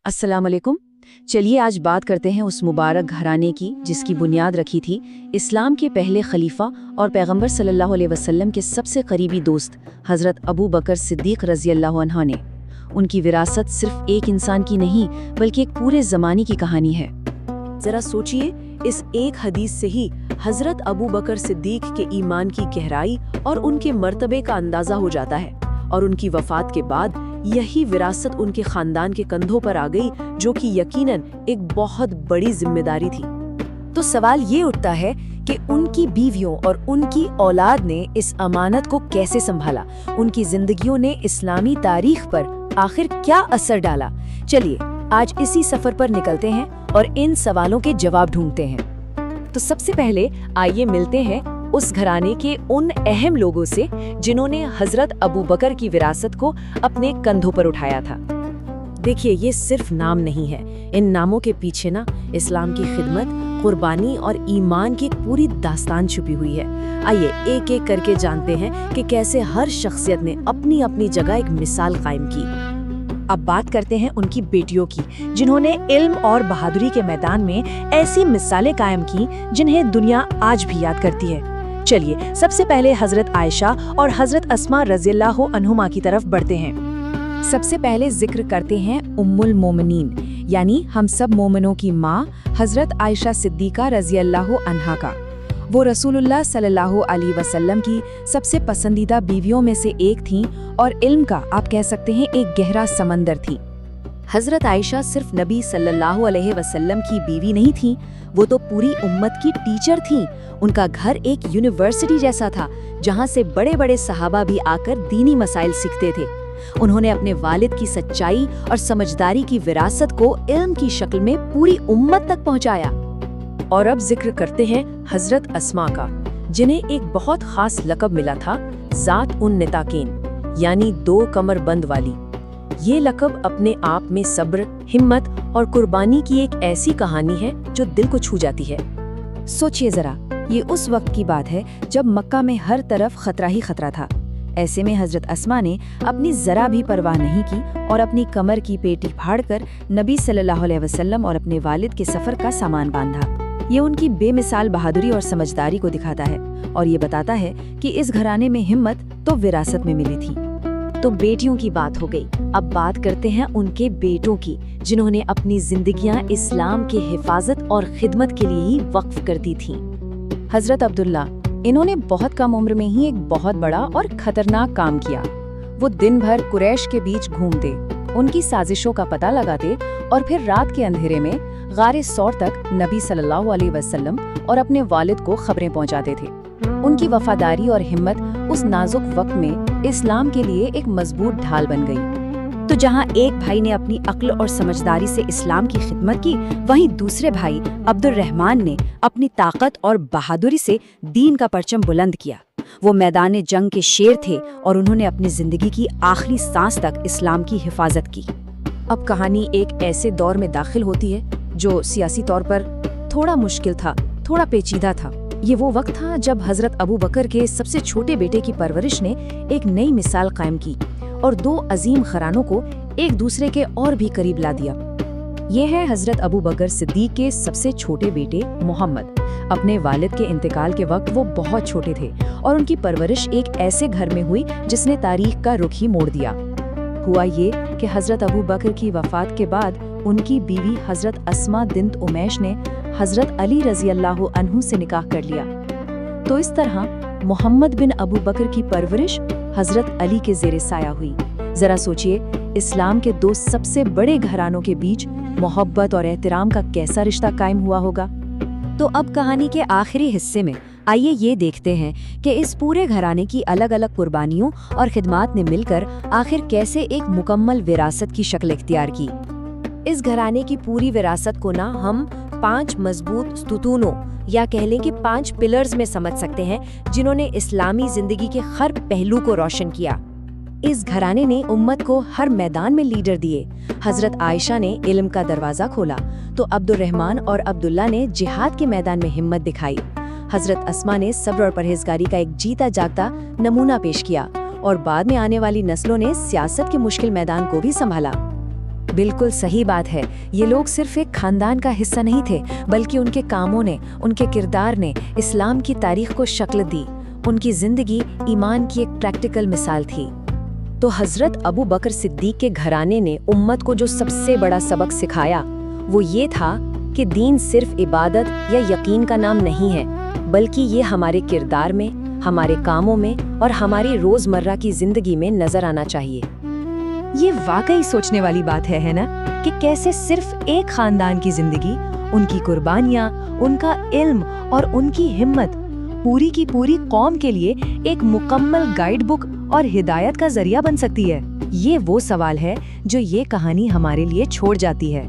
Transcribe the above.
अस्सलाम वालेकुम। चलिए आज बात करते हैं उस मुबारक घराने की जिसकी बुनियाद रखी थी इस्लाम के पहले खलीफा और पैगंबर सल्लल्लाहु अलैहि वसल्लम के सबसे करीबी दोस्त हज़रत अबू बकर सिद्दीक़ रज़ी अल्लाह अन्हु ने। उनकी विरासत सिर्फ एक इंसान की नहीं बल्कि एक पूरे ज़माने की कहानी है। जरा सोचिए, इस एक हदीस से ही हज़रत अबू बकर सिद्दीक़ के ईमान की गहराई और उनके मर्तबे का अंदाज़ा हो जाता है। और उनकी वफ़ात के बाद यही विरासत उनके ख़ानदान के कंधों पर आ गई, जो कि यकीनन एक बहुत बड़ी जिम्मेदारी थी। तो सवाल ये उठता है कि उनकी बीवियों और उनकी औलाद ने इस अमानत को कैसे संभाला, उनकी जिंदगियों ने इस्लामी तारीख पर आखिर क्या असर डाला। चलिए आज इसी सफर पर निकलते हैं और इन सवालों के जवाब ढूंढते हैं। तो सबसे पहले आइए मिलते हैं उस घराने के उन अहम लोगों से जिन्होंने हजरत अबू बकर की विरासत को अपने कंधों पर उठाया था। देखिए, ये सिर्फ नाम नहीं है, इन नामों के पीछे ना इस्लाम की खिदमत, कुर्बानी और ईमान की एक पूरी दास्तान छुपी हुई है। आइए एक एक करके जानते हैं कि कैसे हर शख्सियत ने अपनी अपनी जगह एक मिसाल कायम की। अब बात करते हैं उनकी बेटियों की, जिन्होंने इल्म और बहादुरी के मैदान में ऐसी मिसालें कायम की जिन्हें दुनिया आज भी याद करती है। चलिए सबसे पहले हजरत आयशा और हजरत अस्मा रज़ियल्लाहु अन्हुमा की तरफ बढ़ते हैं। सबसे पहले जिक्र करते हैं उम्मुल मोमिनीन, यानी हम सब मोमिनों की माँ हजरत आयशा सिद्दीक़ा रज़ियल्लाहु अन्हा का। वो रसूलुल्लाह सल्लल्लाहु अलैहि वसल्लम की सबसे पसंदीदा बीवियों में से एक थीं और इल्म का आप कह सकते हैं एक गहरा समंदर थी। हजरत आयशा सिर्फ नबी सल्लल्लाहु अलैहि वसल्लम की बीवी नहीं थी, वो तो पूरी उम्मत की टीचर थी। उनका घर एक यूनिवर्सिटी जैसा था जहाँ से बड़े बड़े सहाबा भी आकर दीनी मसाइल सीखते थे। उन्होंने अपने वालिद की सच्चाई और समझदारी की विरासत को इल्म की शक्ल में पूरी उम्मत तक पहुँचाया। और अब जिक्र करते हैं हजरत अस्मा का, जिन्हें एक बहुत खास लक़ब मिला था, ज़ात उन निताकीन, यानी दो कमर बंद वाली। ये लक़ब अपने आप में सब्र, हिम्मत और कुर्बानी की एक ऐसी कहानी है जो दिल को छू जाती है। सोचिए जरा, ये उस वक्त की बात है जब मक्का में हर तरफ खतरा ही खतरा था। ऐसे में हजरत अस्मा ने अपनी जरा भी परवाह नहीं की और अपनी कमर की पेटी फाड़कर नबी सल्लल्लाहु अलैहि वसल्लम और अपने वालिद के सफर का सामान बांधा। ये उनकी बेमिसाल बहादुरी और समझदारी को दिखाता है और ये बताता है कि इस घराने में हिम्मत तो विरासत में मिली थी। तो बेटियों की बात हो गई, अब बात करते हैं उनके बेटों की, जिन्होंने अपनी जिंदगियां इस्लाम की हिफाजत और खिदमत के लिए ही वक्फ कर दी थीं। हजरत अब्दुल्ला, इन्होंने बहुत कम उम्र में ही एक बहुत बड़ा और खतरनाक काम किया। वो दिन भर कुरैश के बीच घूमते, उनकी साजिशों का पता लगाते और फिर रात के अंधेरे में गारे सौर तक नबी सल्लल्लाहु अलैहि वसल्लम और अपने वालिद को खबरें पहुंचाते थे। उनकी वफादारी और हिम्मत उस नाजुक वक्त में इस्लाम के लिए एक मजबूत ढाल बन गई। तो जहां एक भाई ने अपनी अक्ल और समझदारी से इस्लाम की खिदमत की, वहीं दूसरे भाई अब्दुल रहमान ने अपनी ताकत और बहादुरी से दीन का परचम बुलंद किया। वो मैदान जंग के शेर थे और उन्होंने अपनी जिंदगी की आखिरी सांस तक इस्लाम की हिफाजत की। अब कहानी एक ऐसे दौर में दाखिल होती है जो सियासी तौर पर थोड़ा मुश्किल था, थोड़ा पेचीदा था। ये वो वक्त था जब हजरत अबू बकर के सबसे छोटे बेटे की परवरिश ने एक नई मिसाल कायम की और दो अजीम घरानों को एक दूसरे के और भी करीब ला दिया। ये है हजरत अबू बकर सिद्दीक के सबसे छोटे बेटे मोहम्मद। अपने वालिद के इंतकाल के वक्त वो बहुत छोटे थे और उनकी परवरिश एक ऐसे घर में हुई जिसने तारीख का रुख ही मोड़ दिया। हुआ ये कि हजरत अबू बकर की वफात के बाद उनकी बीवी हजरत अस्मा बिन्त उमैश ने हजरत अली रज़ियल्लाहु अन्हु से निकाह कर लिया। तो इस तरह मोहम्मद बिन अबू बकर की परवरिश हजरत अली के ज़ेरे साया हुई। जरा सोचिए, इस्लाम के दो सबसे बड़े घरानों के बीच मोहब्बत और एहतराम का कैसा रिश्ता कायम हुआ होगा। तो अब कहानी के आखिरी हिस्से में आइए ये देखते हैं कि इस पूरे घराने की अलग अलग कुर्बानियों और खिदमात ने मिलकर आखिर कैसे एक मुकम्मल विरासत की शक्ल इख्तियार की। इस घराने की पूरी विरासत को ना हम 5 मजबूत स्तूतों या कह लें कि 5 पिलर्स में समझ सकते हैं, जिन्होंने इस्लामी जिंदगी के हर पहलू को रोशन किया। इस घराने ने उम्मत को हर मैदान में लीडर दिए। हजरत आयशा ने इल्म का दरवाजा खोला तो अब्दुल रहमान और अब्दुल्ला ने जिहाद के मैदान में हिम्मत दिखाई। हजरत अस्मा ने सब्र और परहेजगारी का एक जीता जागता नमूना पेश किया और बाद में आने वाली नस्लों ने सियासत के मुश्किल मैदान को भी संभाला। بالکل صحیح بات ہے. یہ لوگ صرف ایک خاندان کا حصہ نہیں تھے بلکہ ان کے کاموں نے، ان کے کردار نے اسلام کی تاریخ کو شکل دی. ان کی زندگی ایمان کی ایک پریکٹیکل مثال تھی. تو حضرت ابو بکر صدیق کے گھرانے نے امت کو جو سب سے بڑا سبق سکھایا وہ یہ تھا کہ دین صرف عبادت یا یقین کا نام نہیں ہے، بلکہ یہ ہمارے کردار میں، ہمارے کاموں میں اور ہماری روزمرہ کی زندگی میں نظر آنا چاہیے. یہ واقعی سوچنے والی بات ہے نا، کہ کیسے صرف ایک خاندان کی زندگی، ان کی قربانیاں، ان کا علم اور ان کی ہمت پوری کی پوری قوم کے لیے ایک مکمل گائیڈ بک اور ہدایت کا ذریعہ بن سکتی ہے. یہ وہ سوال ہے جو یہ کہانی ہمارے لیے چھوڑ جاتی ہے.